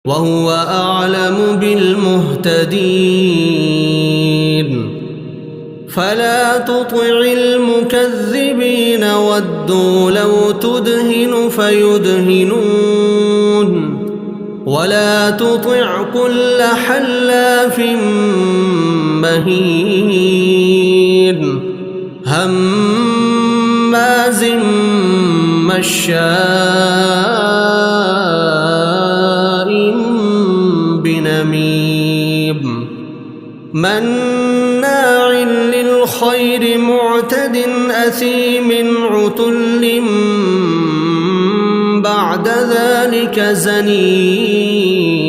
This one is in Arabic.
وهو أعلم بالمهتدين فلا تطع المكذبين ودوا لو تدهن فيدهنون ولا تطع كل حلاف مهين هماز مشاء بنميم مناع للخير معتد أثيم عتل بعد ذلك زنيم